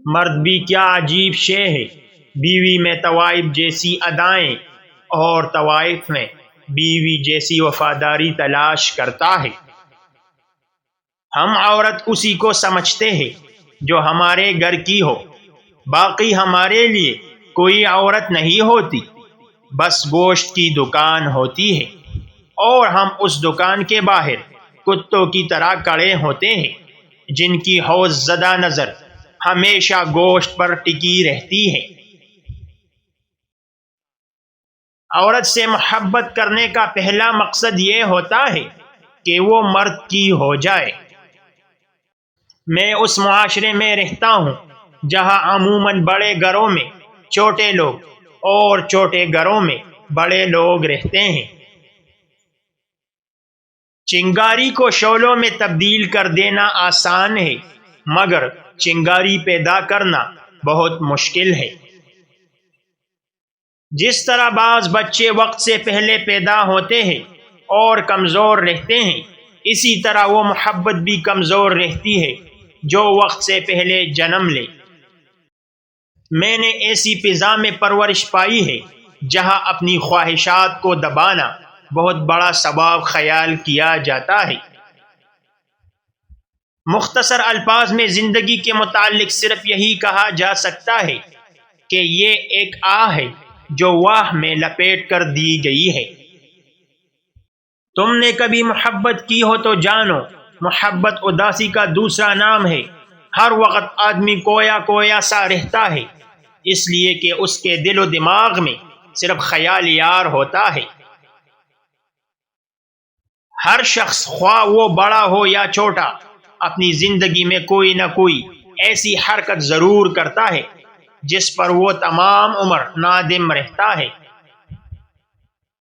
مرد بھی کیا عجیب شے ہے، بیوی میں طوائف جیسی ادائیں اور طوائف میں بیوی جیسی وفاداری تلاش کرتا ہے۔ ہم عورت اسی کو سمجھتے ہیں جو ہمارے گھر کی ہو، باقی ہمارے لیے کوئی عورت نہیں ہوتی، بس گوشت کی دکان ہوتی ہے، اور ہم اس دکان کے باہر کتوں کی طرح کھڑے ہوتے ہیں جن کی حوض زدہ نظر ہمیشہ گوشت پر ٹکی رہتی ہے۔ عورت سے محبت کرنے کا پہلا مقصد یہ ہوتا ہے کہ وہ مرد کی ہو جائے۔ میں اس معاشرے میں رہتا ہوں جہاں عموماً بڑے گھروں میں چھوٹے لوگ اور چھوٹے گھروں میں بڑے لوگ رہتے ہیں۔ چنگاری کو شعلوں میں تبدیل کر دینا آسان ہے، مگر چنگاری پیدا کرنا بہت مشکل ہے۔ جس طرح بعض بچے وقت سے پہلے پیدا ہوتے ہیں اور کمزور رہتے ہیں، اسی طرح وہ محبت بھی کمزور رہتی ہے جو وقت سے پہلے جنم لے۔ میں نے ایسی فضا میں پرورش پائی ہے جہاں اپنی خواہشات کو دبانا بہت بڑا ثواب خیال کیا جاتا ہے۔ مختصر الفاظ میں زندگی کے متعلق صرف یہی کہا جا سکتا ہے کہ یہ ایک آہ ہے جو واہ میں لپیٹ کر دی گئی ہے۔ تم نے کبھی محبت کی ہو تو جانو، محبت اداسی کا دوسرا نام ہے۔ ہر وقت آدمی کویا کویا سا رہتا ہے، اس لیے کہ اس کے دل و دماغ میں صرف خیال یار ہوتا ہے۔ ہر شخص، خواہ وہ بڑا ہو یا چھوٹا، اپنی زندگی میں کوئی نہ کوئی ایسی حرکت ضرور کرتا ہے جس پر وہ تمام عمر نادم رہتا ہے۔